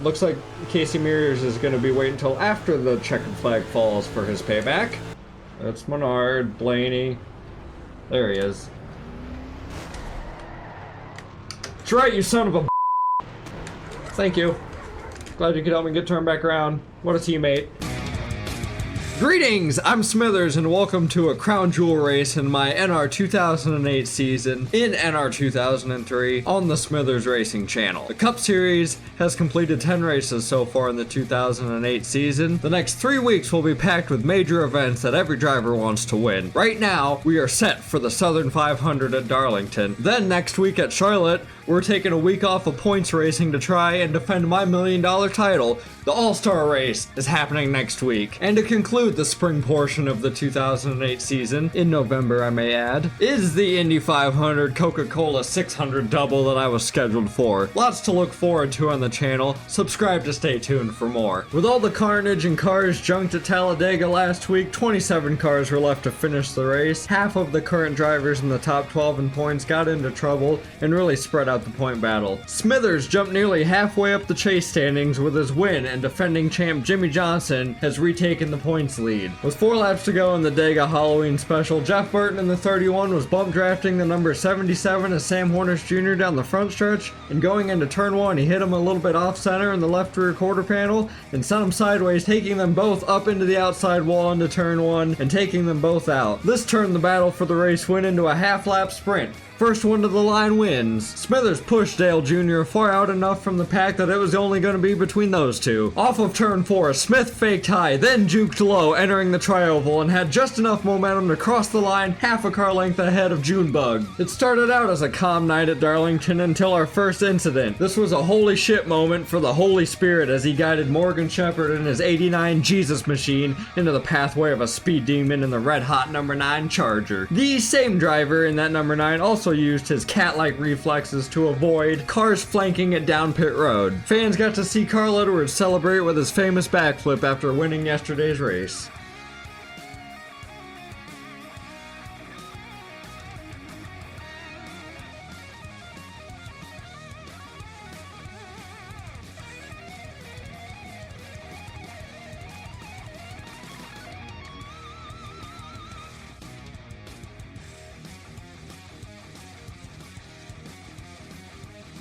looks like Casey Mears is going to be waiting until after the checkered flag falls for his payback. That's Menard, Blaney. There he is. That's right, you son of a. Thank you. Glad you could help me get turned back around. What a teammate. Greetings, I'm Smithers and welcome to a crown jewel race in my NR2008 season in NR2003 on the Smithers Racing channel. The Cup Series has completed 10 races so far in the 2008 season. The next 3 weeks will be packed with major events that every driver wants to win. Right now, we are set for the Southern 500 at Darlington. Then next week at Charlotte, we're taking a week off of points racing to try and defend my $1 million title. The All-Star Race is happening next week. And to conclude the spring portion of the 2008 season, in November I may add, is the Indy 500 Coca-Cola 600 double that I was scheduled for. Lots to look forward to on the channel. Subscribe to stay tuned for more. With all the carnage and cars junked at Talladega last week, 27 cars were left to finish the race. Half of the current drivers in the top 12 in points got into trouble and really spread out the point battle. Smithers jumped nearly halfway up the chase standings with his win, and defending champ Jimmy Johnson has retaken the points lead. With 4 laps to go in the Dega Halloween special, Jeff Burton in the 31 was bump drafting the number 77 as Sam Hornish Jr. down the front stretch, and going into turn 1 he hit him a little bit off center in the left rear quarter panel and sent him sideways, taking them both up into the outside wall into turn 1 and taking them both out. This turned the battle for the race win into a half lap sprint. First one to the line wins. Smithers pushed Dale Jr. far out enough from the pack that it was only going to be between those two. Off of turn 4, Smith faked high, then juked low, entering the tri-oval, and had just enough momentum to cross the line half a car length ahead of Junebug. It started out as a calm night at Darlington until our first incident. This was a holy shit moment for the Holy Spirit as he guided Morgan Shepherd in his 89 Jesus machine into the pathway of a speed demon in the red-hot number 9 Charger. The same driver in that number 9 also used his cat-like reflexes to avoid cars flanking it down pit road. Fans got to see Carl Edwards celebrate with his famous backflip after winning yesterday's race.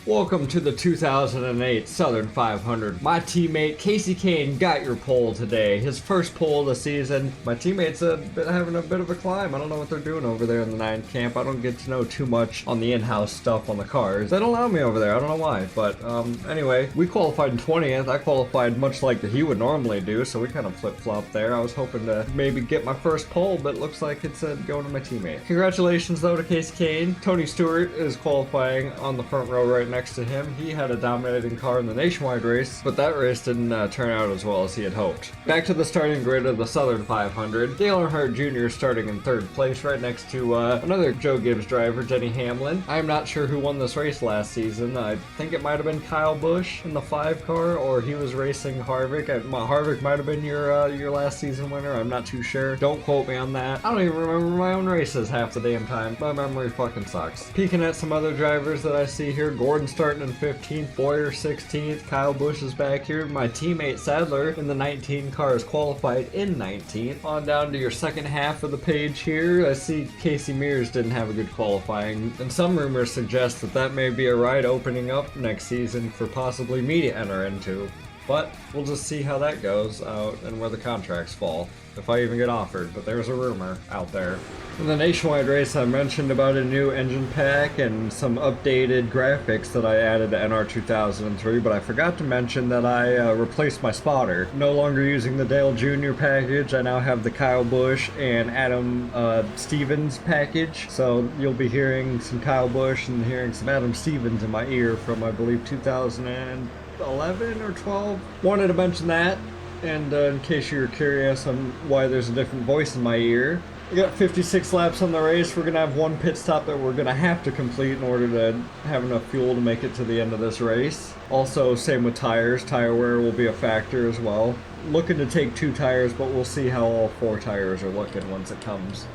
Welcome to the 2008 Southern 500. My teammate Casey Kane got your pole today, his first pole of the season. My teammate's having a bit of a climb. I don't know what they're doing over there in the 9 camp. I don't get to know too much on the in-house stuff on the cars. They don't allow me over there. I don't know why, but anyway, we qualified in 20th. I qualified much like he would normally do, so we kind of flip-flopped there. I was hoping to maybe get my first pole, but it looks like it's going to my teammate. Congratulations though to Casey Kane. Tony Stewart is qualifying on the front row right next to him. He had a dominating car in the nationwide race, but that race didn't turn out as well as he had hoped. Back to the starting grid of the Southern 500. Dale Earnhardt Jr. starting in 3rd place right next to another Joe Gibbs driver, Denny Hamlin. I'm not sure who won this race last season. I think it might have been Kyle Busch in the 5 car, or he was racing Harvick. Harvick might have been your last season winner. I'm not too sure. Don't quote me on that. I don't even remember my own races half the damn time. My memory fucking sucks. Peeking at some other drivers that I see here, Gordon starting in 15th, Boyer 16th, Kyle Busch is back here. My teammate Sadler in the 19 car is qualified in 19th. On down to your second half of the page here, I see Casey Mears didn't have a good qualifying, and some rumors suggest that may be a ride opening up next season for possibly me to enter into. But we'll just see how that goes out and where the contracts fall, if I even get offered, but there's a rumor out there. In the nationwide race, I mentioned about a new engine pack and some updated graphics that I added to NR2003, but I forgot to mention that I replaced my spotter. No longer using the Dale Jr. package, I now have the Kyle Busch and Adam Stevens package, so you'll be hearing some Kyle Busch and hearing some Adam Stevens in my ear from, I believe, 2011 or 12. Wanted to mention that, and in case you're curious on why there's a different voice in my ear. We got 56 laps on the race. We're going to have one pit stop that we're going to have to complete in order to have enough fuel to make it to the end of this race. Also, same with tires. Tire wear will be a factor as well. Looking to take 2 tires, but we'll see how all 4 tires are looking once it comes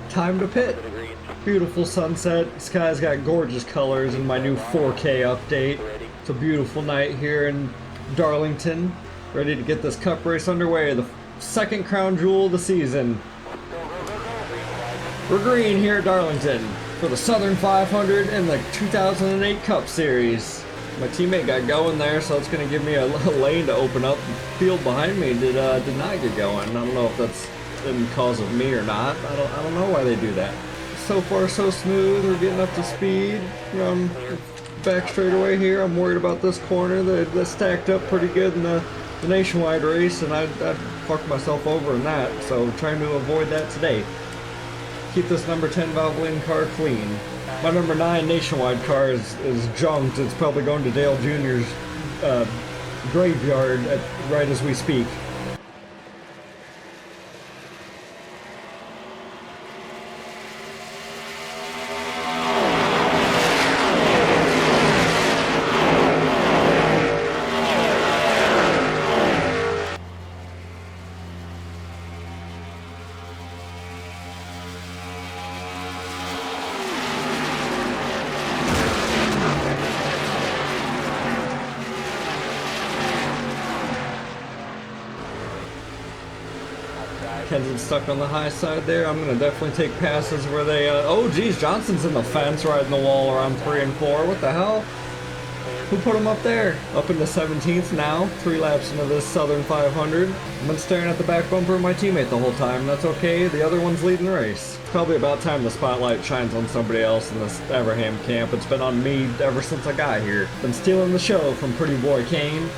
time to pit. Beautiful sunset. Sky's got gorgeous colors in my new 4K update. It's a beautiful night here in Darlington, ready to get this cup race underway. The second crown jewel of the season. We're green here at Darlington for the Southern 500 and the 2008 Cup Series. My teammate got going there, so it's going to give me a lane to open up. The field behind me did not get going. I don't know if that's in cause of me or not. I don't know why they do that. So far, so smooth. We're getting up to speed. Back straightaway here. I'm worried about this corner. They stacked up pretty good in the nationwide race, and I'd fuck myself over in that. So trying to avoid that today. Keep this number 10 Valvoline car clean. My number 9 nationwide car is junked. It's probably going to Dale Jr.'s graveyard right as we speak. Kensington's stuck on the high side there. I'm going to definitely take passes where they... oh, geez, Johnson's in the fence riding the wall around 3 and 4. What the hell? Who put him up there? Up into 17th now. 3 laps into this Southern 500. I've been staring at the back bumper of my teammate the whole time. That's okay. The other one's leading the race. It's probably about time the spotlight shines on somebody else in this Abraham camp. It's been on me ever since I got here. Been stealing the show from Pretty Boy Kane.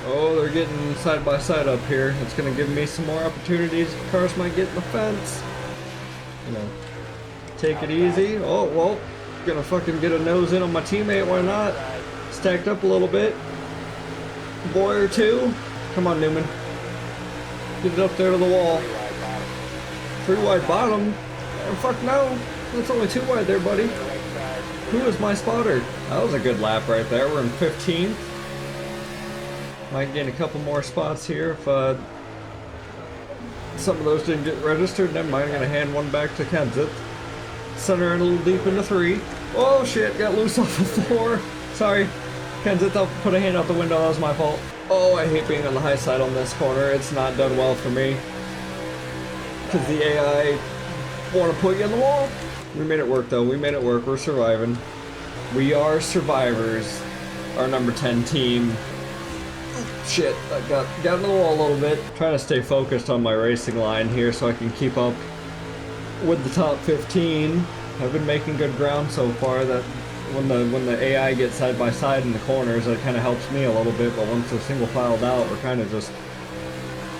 Oh, they're getting side by side up here. It's going to give me some more opportunities. Cars might get in the fence. Take it easy. Oh, well, gonna fucking get a nose in on my teammate. Why not? Stacked up a little bit. Boy or two. Come on, Newman. Get it up there to the wall. 3 wide bottom. Oh, fuck no. That's only 2 wide there, buddy. Who is my spotter? That was a good lap right there. We're in 15th. Might gain a couple more spots here if some of those didn't get registered. Never mind, I'm going to hand one back to Carset. Center in a little deep into 3. Oh shit, got loose off the 4. Sorry. Carset, I'll put a hand out the window, that was my fault. Oh, I hate being on the high side on this corner. It's not done well for me. Because the AI want to put you on the wall. We made it work though, we made it work. We're surviving. We are survivors. Our number 10 team. Shit, I got into the wall a little bit. Trying to stay focused on my racing line here so I can keep up with the top 15. I've been making good ground so far. That when the AI gets side by side in the corners, that kind of helps me a little bit. But once they're single filed out, we're kind of just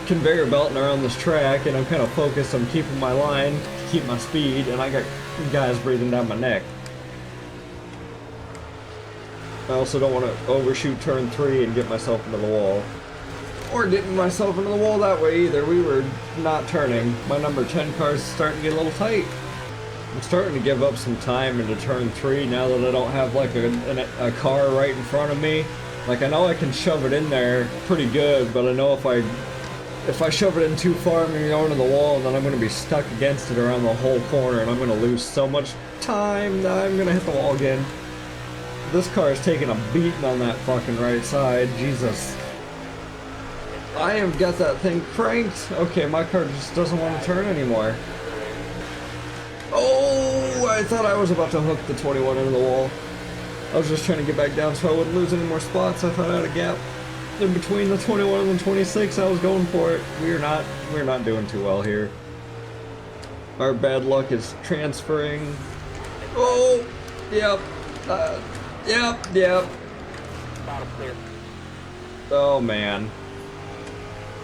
conveyor belting around this track, and I'm kind of focused on keeping my line to keep my speed. And I got guys breathing down my neck. I also don't want to overshoot turn 3 and get myself into the wall. Or getting myself into the wall that way either. We were not turning. My number 10 car is starting to get a little tight. I'm starting to give up some time into turn 3 now that I don't have like a car right in front of me. Like I know I can shove it in there pretty good, but I know if I shove it in too far, I'm going to go into the wall and then I'm going to be stuck against it around the whole corner and I'm going to lose so much time that I'm going to hit the wall again. This car is taking a beating on that fucking right side. Jesus. I have got that thing cranked. Okay, my car just doesn't want to turn anymore. Oh, I thought I was about to hook the 21 into the wall. I was just trying to get back down so I wouldn't lose any more spots. I thought I had a gap in between the 21 and the 26. I was going for it. We're not doing too well here. Our bad luck is transferring. Oh, yep. Yep. Oh man.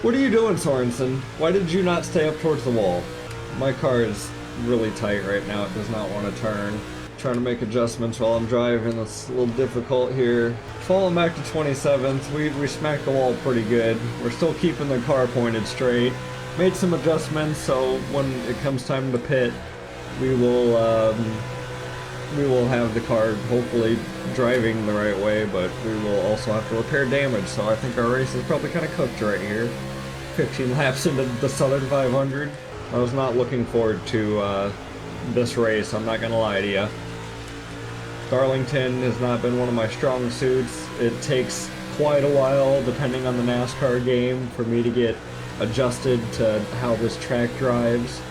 What are you doing, Sorensen? Why did you not stay up towards the wall? My car is really tight right now. It does not want to turn. Trying to make adjustments while I'm driving. It's a little difficult here. Falling back to 27th. We smacked the wall pretty good. We're still keeping the car pointed straight. Made some adjustments so when it comes time to pit, we will have the car hopefully driving the right way, but we will also have to repair damage, so I think our race is probably kind of cooked right here. 15 laps into the Southern 500. I was not looking forward to this race, I'm not gonna lie to you. Darlington has not been one of my strong suits. It takes quite a while, depending on the NASCAR game, for me to get adjusted to how this track drives.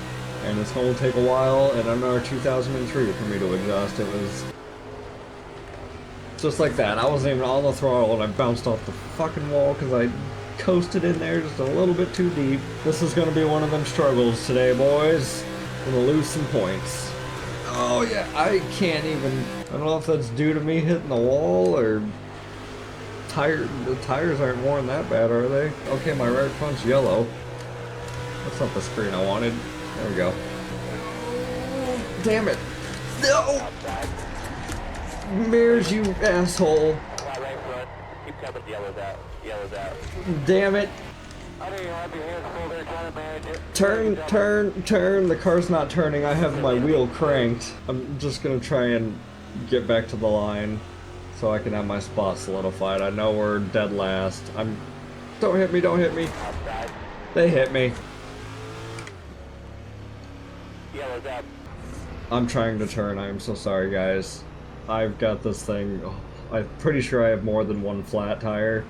And it's going to take a while, and NR2003 for me to adjust. It was just like that. I wasn't even on the throttle, and I bounced off the fucking wall because I coasted in there just a little bit too deep. This is going to be one of them struggles today, boys. I'm going to lose some points. Oh yeah, I can't even... I don't know if that's due to me hitting the wall, or... The tires aren't worn that bad, are they? Okay, my right front's yellow. That's not the screen I wanted. There we go. Damn it. No! Mirrors, you asshole. Damn it. Turn, turn, turn. The car's not turning. I have my wheel cranked. I'm just gonna try and get back to the line so I can have my spot solidified. I know we're dead last. Don't hit me, don't hit me. They hit me. I'm trying to turn. I am so sorry, guys. I've got this thing. Oh, I'm pretty sure I have more than one flat tire.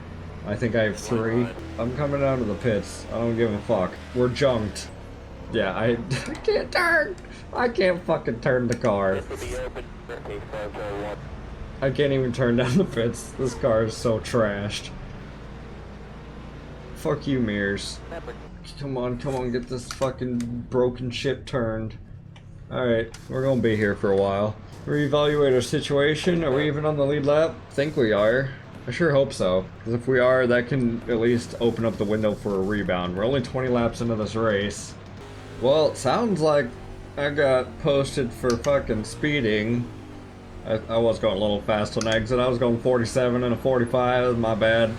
I think I have 3. I'm coming down to the pits. I don't give a fuck. We're junked. Yeah, I can't turn. I can't fucking turn the car. I can't even turn down the pits. This car is so trashed. Fuck you, mirrors. Come on, get this fucking broken shit turned. Alright, we're gonna be here for a while. Reevaluate our situation. Are we even on the lead lap? Think we are. I sure hope so. Because if we are, that can at least open up the window for a rebound. We're only 20 laps into this race. Well, it sounds like I got posted for fucking speeding. I was going a little fast on exit. I was going 47 and a 45. My bad.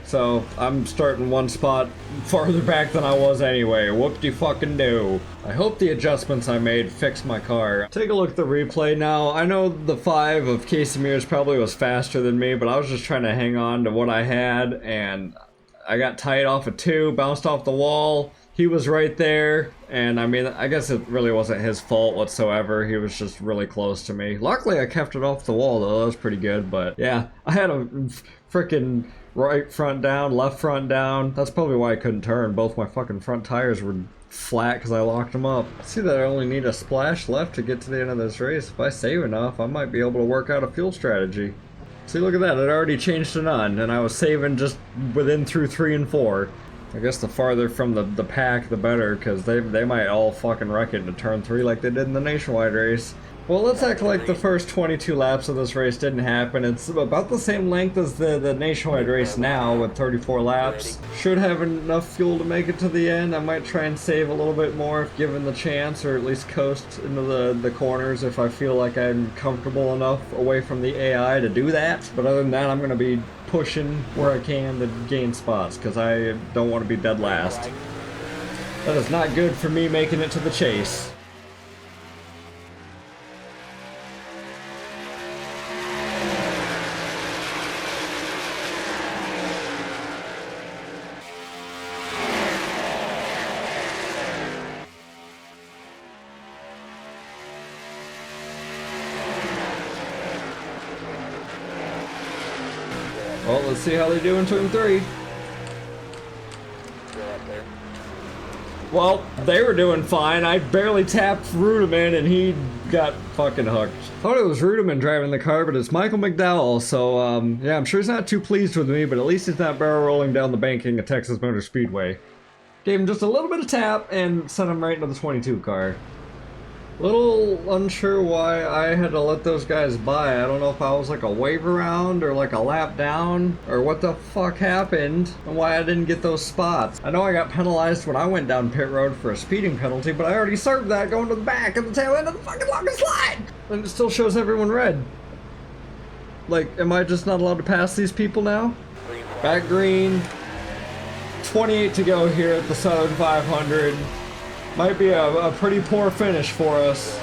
So, I'm starting one spot farther back than I was anyway. Whoop-de-fucking-do. I hope the adjustments I made fixed my car. Take a look at the replay now. I know the 5 of Casimir's probably was faster than me, but I was just trying to hang on to what I had, and I got tight off of 2, bounced off the wall. He was right there, and I mean, I guess it really wasn't his fault whatsoever. He was just really close to me. Luckily, I kept it off the wall, though. That was pretty good, but yeah, I had a freaking right front down, left front down. That's probably why I couldn't turn. Both my fucking front tires were flat because I locked them up. See that I only need a splash left to get to the end of this race. If I save enough, I might be able to work out a fuel strategy. See, look at that. It already changed to none, and I was saving just within through 3 and 4. I guess the farther from the pack, the better, because they might all fucking wreck it into turn 3 like they did in the nationwide race. Well, let's act like the first 22 laps of this race didn't happen. It's about the same length as the nationwide race now with 34 laps. Should have enough fuel to make it to the end. I might try and save a little bit more if given the chance, or at least coast into the corners if I feel like I'm comfortable enough away from the AI to do that. But other than that, I'm going to be pushing where I can to gain spots because I don't want to be dead last. That is not good for me making it to the chase. Well, let's see how they do in turn 3. Well, they were doing fine. I barely tapped Rudiman and he got fucking hooked. Thought it was Rudiman driving the car, but it's Michael McDowell, so yeah, I'm sure he's not too pleased with me, but at least he's not barrel rolling down the banking at Texas Motor Speedway. Gave him just a little bit of tap and sent him right into the 22 car. Little unsure why I had to let those guys by. I don't know if I was like a wave around or like a lap down or what the fuck happened and why I didn't get those spots. I know I got penalized when I went down pit road for a speeding penalty, but I already served that going to the back at the tail end of the fucking longest line! And it still shows everyone red. Like, am I just not allowed to pass these people now? Back green. 28 to go here at the Southern 500. Might be a pretty poor finish for us.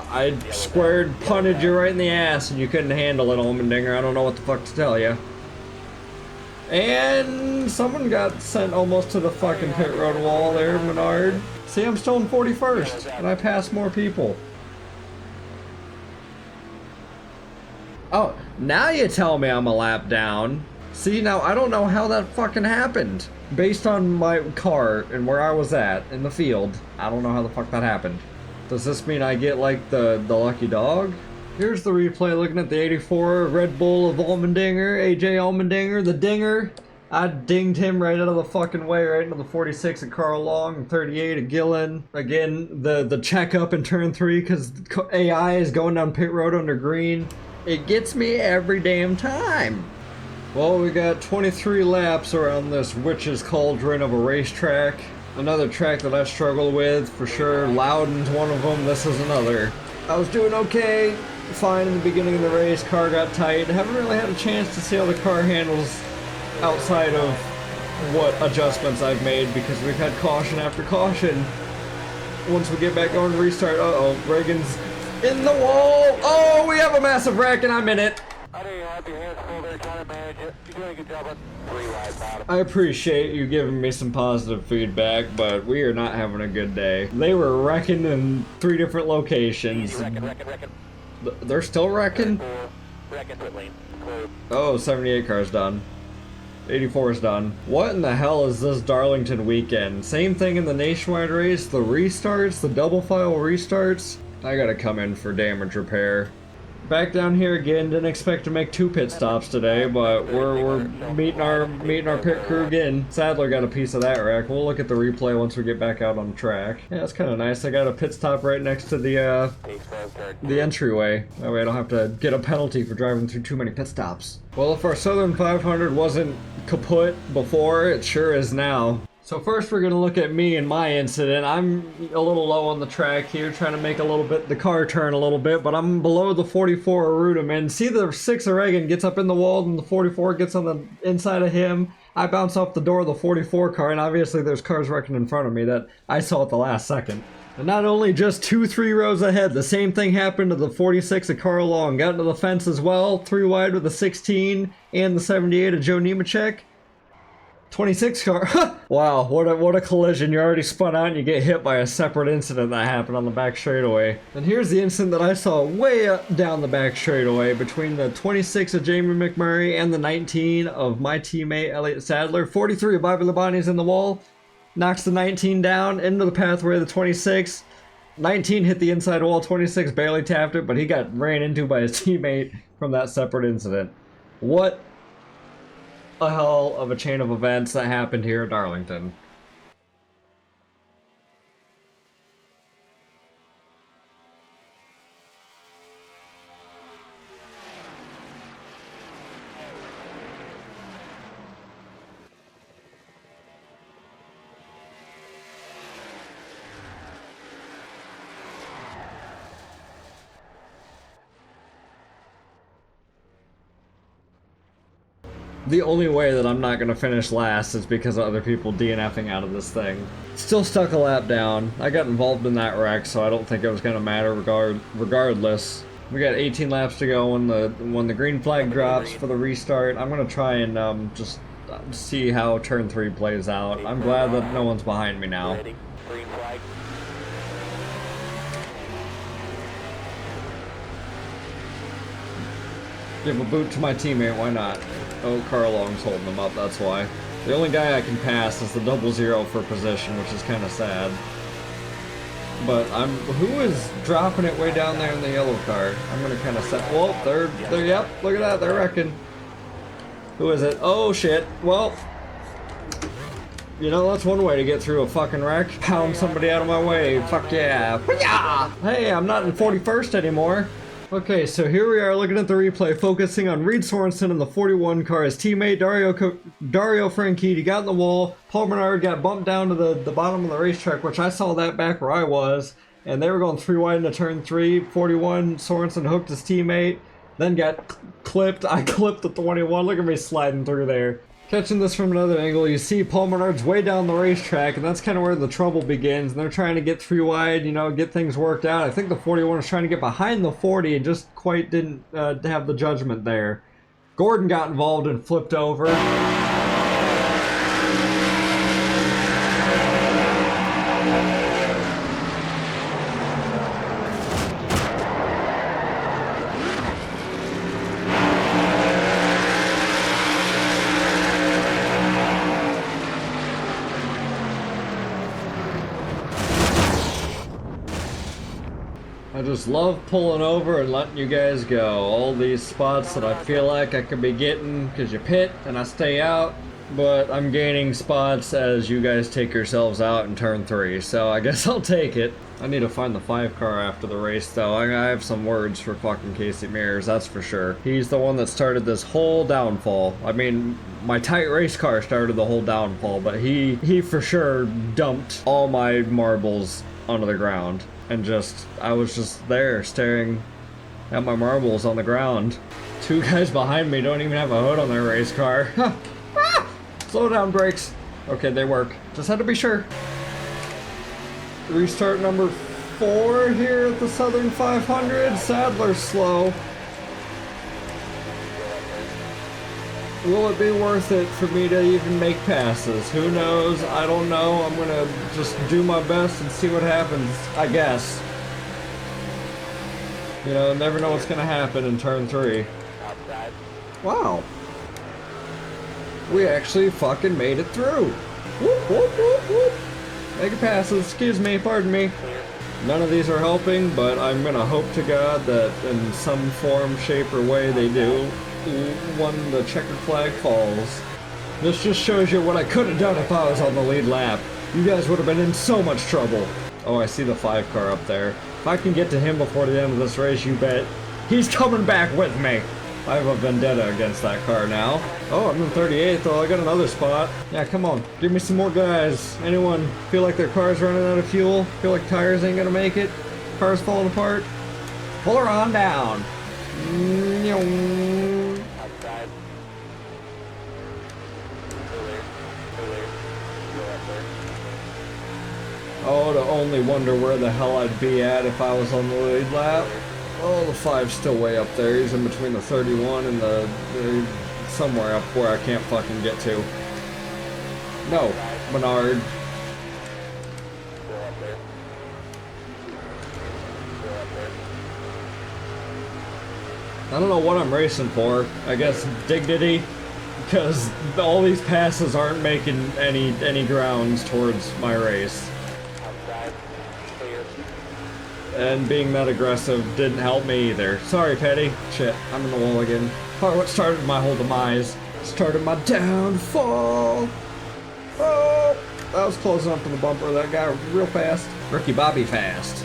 I squared punted you right in the ass and you couldn't handle it, Omendinger. I don't know what the fuck to tell you. And someone got sent almost to the fucking pit road wall there, Menard. See, I'm still in 41st, and I passed more people. Oh, now you tell me I'm a lap down. See, now I don't know how that fucking happened. Based on my car and where I was at in the field, I don't know how the fuck that happened. Does this mean I get like the lucky dog? Here's the replay looking at the 84 Red Bull of Allmendinger, AJ Allmendinger, the dinger. I dinged him right out of the fucking way, right into the 46 at Carl Long, and 38 at Gillen. Again, the checkup in turn 3 because AI is going down pit road under green. It gets me every damn time. Well, we got 23 laps around this witch's cauldron of a racetrack. Another track that I struggle with, for sure. Loudon's one of them, this is another. I was doing okay, fine in the beginning of the race, car got tight. Haven't really had a chance to see how the car handles outside of what adjustments I've made because we've had caution after caution. Once we get back going to restart, uh-oh, Reagan's in the wall! Oh, we have a massive wreck and I'm in it! I appreciate you giving me some positive feedback, but we are not having a good day. They were wrecking in 3 different locations. They're still wrecking? Oh, 78 car's done. 84 is done. What in the hell is this Darlington weekend? Same thing in the nationwide race, the restarts, the double file restarts. I gotta come in for damage repair. Back down here again, didn't expect to make 2 pit stops today, but we're meeting our pit crew again. Sadler got a piece of that wreck. We'll look at the replay once we get back out on track. Yeah, it's kind of nice. I got a pit stop right next to the entryway. That way I don't have to get a penalty for driving through too many pit stops. Well, if our Southern 500 wasn't kaput before, it sure is now. So first we're going to look at me and my incident. I'm a little low on the track here, trying to make the car turn a little bit, but I'm below the 44 Rudiman. See the 6 Reagan gets up in the wall and the 44 gets on the inside of him. I bounce off the door of the 44 car, and obviously there's cars wrecking in front of me that I saw at the last second. And not only just 2-3 rows ahead, the same thing happened to the 46 of Carl Long. Got into the fence as well, 3 wide with the 16 and the 78 of Joe Nemechek. 26 car. Wow, what a collision. You already spun out and you get hit by a separate incident that happened on the back straightaway. And here's the incident that I saw way up down the back straightaway between the 26 of Jamie McMurray and the 19 of my teammate Elliott Sadler. 43 of Bobby Labonte's in the wall. Knocks the 19 down into the pathway of the 26. 19 hit the inside wall, 26 barely tapped it, but he got ran into by his teammate from that separate incident. What a hell of a chain of events that happened here at Darlington. The only way that I'm not going to finish last is because of other people DNFing out of this thing. Still stuck a lap down. I got involved in that wreck, so I don't think it was going to matter regardless. We got 18 laps to go when the green flag drops for the restart. I'm going to try and just see how turn 3 plays out. I'm glad that no one's behind me now. Give a boot to my teammate, why not? Oh, Carl Long's holding them up, that's why. The only guy I can pass is the 00 for position, which is kind of sad. But who is dropping it way down there in the yellow car? I'm gonna kind of set, well, they're, yep, look at that, they're wrecking. Who is it? Oh shit, well, you know, that's one way to get through a fucking wreck. Pound somebody out of my way, fuck yeah. Hey, I'm not in 41st anymore. Okay, so here we are looking at the replay, focusing on Reed Sorensen in the 41 car. His teammate, Dario Franchitti, got in the wall. Paul Menard got bumped down to the bottom of the racetrack, which I saw that back where I was. And they were going 3 wide into turn 3. 41, Sorensen hooked his teammate, then got clipped. I clipped the 21. Look at me sliding through there. Catching this from another angle, you see Paul Menard's way down the racetrack, and that's kind of where the trouble begins. And they're trying to get 3 wide, you know, get things worked out. I think the 41 was trying to get behind the 40 and just quite didn't have the judgment there. Gordon got involved and flipped over. I just love pulling over and letting you guys go. All these spots that I feel like I could be getting because you pit and I stay out, but I'm gaining spots as you guys take yourselves out in turn 3, so I guess I'll take it. I need to find the 5 car after the race though. I have some words for fucking Casey Mears, that's for sure. He's the one that started this whole downfall. I mean, my tight race car started the whole downfall, but he for sure dumped all my marbles onto the ground. And I was just there staring at my marbles on the ground. 2 guys behind me don't even have a hood on their race car. Slow down brakes. Okay, they work. Just had to be sure. Restart number 4 here at the Southern 500. Sadler's slow. Will it be worth it for me to even make passes? Who knows? I don't know. I'm gonna just do my best and see what happens, I guess. You know, never know what's gonna happen in turn 3. Wow. We actually fucking made it through. Whoop, whoop, whoop, whoop. Making passes, excuse me, pardon me. None of these are helping, but I'm gonna hope to God that in some form, shape, or way they do when the checkered flag falls. This just shows you what I could have done if I was on the lead lap. You guys would have been in so much trouble. Oh, I see the 5 car up there. If I can get to him before the end of this race, you bet he's coming back with me. I have a vendetta against that car now. Oh, I'm in 38th. Oh, I got another spot. Yeah, come on. Give me some more guys. Anyone feel like their car's running out of fuel? Feel like tires ain't gonna make it? Car's falling apart? Pull her on down. Oh, to only wonder where the hell I'd be at if I was on the lead lap. Oh, the 5's still way up there. He's in between the 31 and the somewhere up where I can't fucking get to. No, Menard. I don't know what I'm racing for. I guess dignity, because all these passes aren't making any grounds towards my race. And being that aggressive didn't help me either. Sorry, Petty. Shit, I'm in the wall again. Probably what started my whole demise. Started my downfall. Oh, that was closing up to the bumper of that guy real fast. Ricky Bobby fast.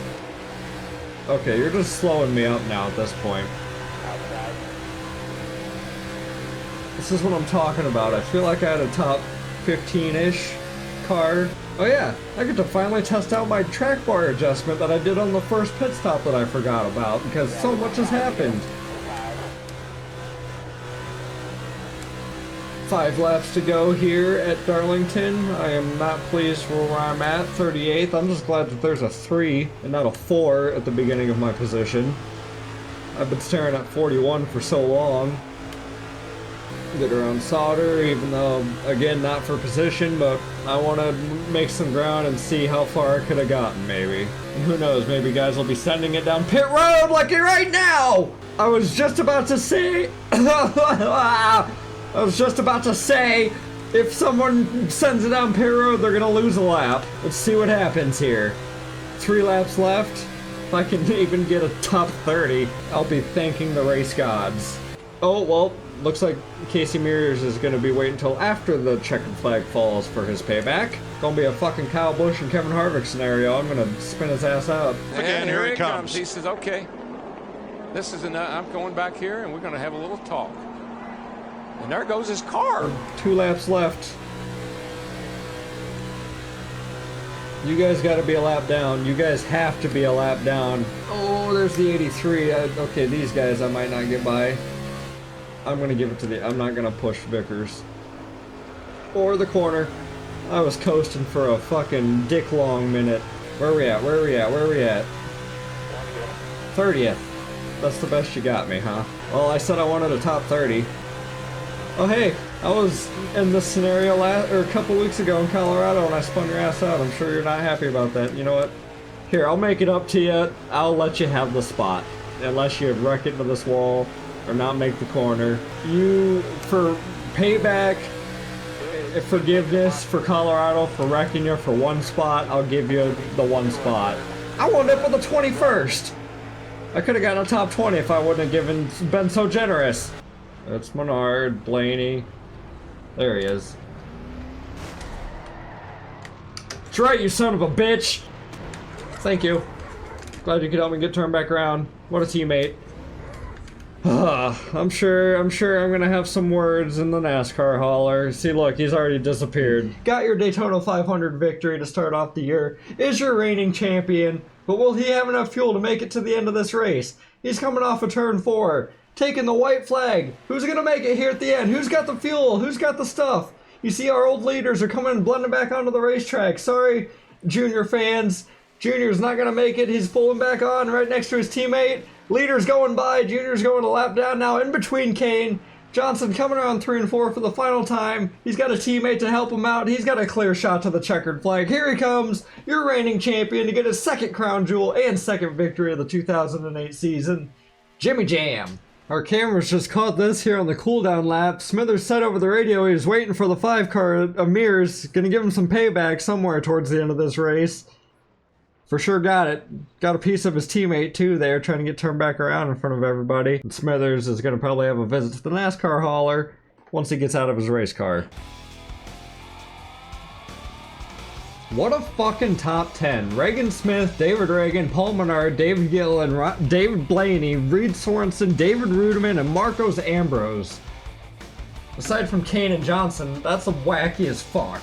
Okay, you're just slowing me up now at this point. This is what I'm talking about. I feel like I had a top 15-ish car. Oh yeah, I get to finally test out my track bar adjustment that I did on the first pit stop that I forgot about because so much has happened. 5 laps to go here at Darlington. I am not pleased with where I'm at, 38th. I'm just glad that there's a 3 and not a 4 at the beginning of my position. I've been staring at 41 for so long. Get around solder, even though, again, not for position, but I want to make some ground and see how far I could have gotten, maybe. And who knows, maybe guys will be sending it down pit road like it right now! I was just about to say... if someone sends it down pit road, they're gonna lose a lap. Let's see what happens here. 3 laps left. If I can even get a top 30, I'll be thanking the race gods. Oh, well, looks like Casey Mears is going to be waiting until after the checkered flag falls for his payback. Gonna be a fucking Kyle Busch and Kevin Harvick scenario. I'm going to spin his ass out. And here he comes. He says, okay, this is enough. I'm going back here and we're going to have a little talk. And there goes his car. 2 laps left. You guys got to be a lap down. You guys have to be a lap down. Oh, there's the 83. Okay, these guys I might not get by. I'm going to give it to I'm not going to push Vickers. Or the corner. I was coasting for a fucking dick long minute. Where are we at? Where are we at? Where are we at? 30th. That's the best you got me, huh? Well, I said I wanted a top 30. Oh, hey, I was in this scenario a couple weeks ago in Colorado and I spun your ass out. I'm sure you're not happy about that. You know what? Here, I'll make it up to you. I'll let you have the spot. Unless you wreck into this wall or not make the corner. You, for payback, forgiveness for Colorado, for wrecking you for 1 spot, I'll give you the 1 spot. I wound up with the 21st. I could have gotten a top 20 if I wouldn't have been so generous. That's Menard, Blaney. There he is. That's right, you son of a bitch! Thank you. Glad you could help me get turned back around. What a teammate. I'm sure I'm gonna have some words in the NASCAR hauler. See, look, he's already disappeared. Got your Daytona 500 victory to start off the year. Is your reigning champion, but will he have enough fuel to make it to the end of this race? He's coming off of turn 4, taking the white flag. Who's gonna make it here at the end? Who's got the fuel? Who's got the stuff? You see, our old leaders are coming and blending back onto the racetrack. Sorry, Junior fans. Junior's not gonna make it. He's pulling back on right next to his teammate. Leader's going by. Junior's going a lap down now in between Kane. Johnson coming around 3 and 4 for the final time. He's got a teammate to help him out. He's got a clear shot to the checkered flag. Here he comes, your reigning champion, to get his second crown jewel and second victory of the 2008 season, Jimmy Jam. Our cameras just caught this here on the cooldown lap. Smithers said over the radio he was waiting for the 5-car Amir's. Gonna give him some payback somewhere towards the end of this race. For sure got it. Got a piece of his teammate too there, trying to get turned back around in front of everybody. And Smithers is going to probably have a visit to the NASCAR hauler once he gets out of his race car. What a fucking top 10. Reagan Smith, David Reagan, Paul Menard, David Gillen, David Blaney, Reed Sorensen, David Ruderman, and Marcos Ambrose. Aside from Kane and Johnson, that's a wacky as fuck.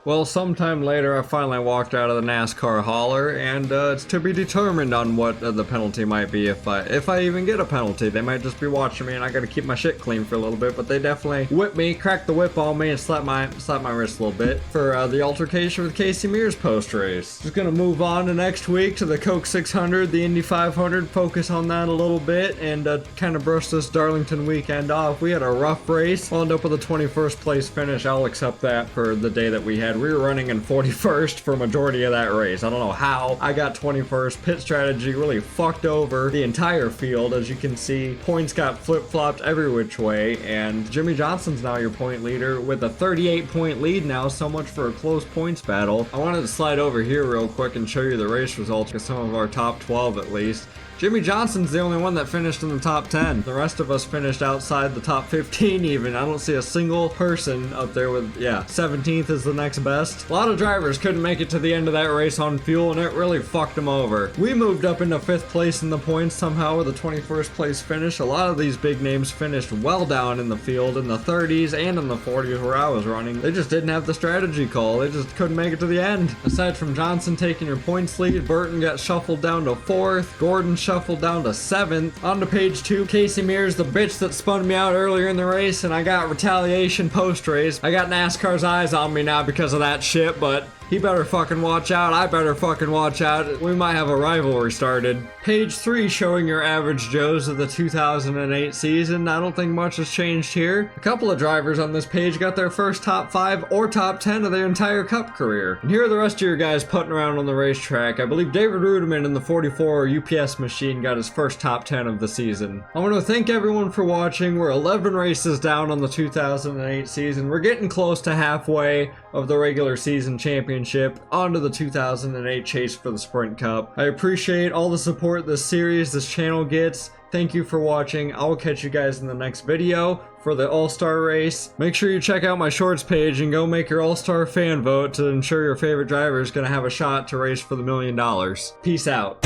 Well, sometime later I finally walked out of the NASCAR hauler, and it's to be determined on what the penalty might be if I even get a penalty. They might just be watching me and I gotta keep my shit clean for a little bit, but they definitely whipped me, cracked the whip on me, and slapped my wrist a little bit for the altercation with Casey Mears post-race. Just gonna move on to next week to the Coke 600, the Indy 500, focus on that a little bit, and kind of brush this Darlington weekend off. We had a rough race, wound up with a 21st place finish. I'll accept that for the day that we had. We were running in 41st for majority of that race. I don't know how I got 21st. Pit strategy really fucked over the entire field. As you can see, points got flip-flopped every which way, and Jimmy Johnson's now your point leader with a 38-point lead now. So much for a close points battle. I wanted to slide over here real quick and show you the race results for some of our top 12 at least. Jimmy Johnson's the only one that finished in the top 10. The rest of us finished outside the top 15 even. I don't see a single person up there with, yeah, 17th is the next best. A lot of drivers couldn't make it to the end of that race on fuel, and it really fucked them over. We moved up into 5th place in the points somehow with a 21st place finish. A lot of these big names finished well down in the field, in the 30s and in the 40s where I was running. They just didn't have the strategy call. They just couldn't make it to the end. Aside from Johnson taking your points lead, Burton got shuffled down to 4th. Gordon shuffled down to 7th. On to page 2, Casey Mears, the bitch that spun me out earlier in the race, and I got retaliation post-race. I got NASCAR's eyes on me now because of that shit, but he better fucking watch out. I better fucking watch out. We might have a rivalry started. Page 3 showing your average Joes of the 2008 season. I don't think much has changed here. A couple of drivers on this page got their first top 5 or top 10 of their entire Cup career. And here are the rest of your guys putting around on the racetrack. I believe David Ruderman in the 44 UPS machine got his first top 10 of the season. I want to thank everyone for watching. We're 11 races down on the 2008 season. We're getting close to halfway of the regular season championship onto the 2008 chase for the Sprint Cup. I appreciate all the support this series, this channel gets. Thank you for watching. I will catch you guys in the next video for the All-Star race. Make sure you check out my shorts page and go make your All-Star fan vote to ensure your favorite driver is going to have a shot to race for the $1 million. Peace out.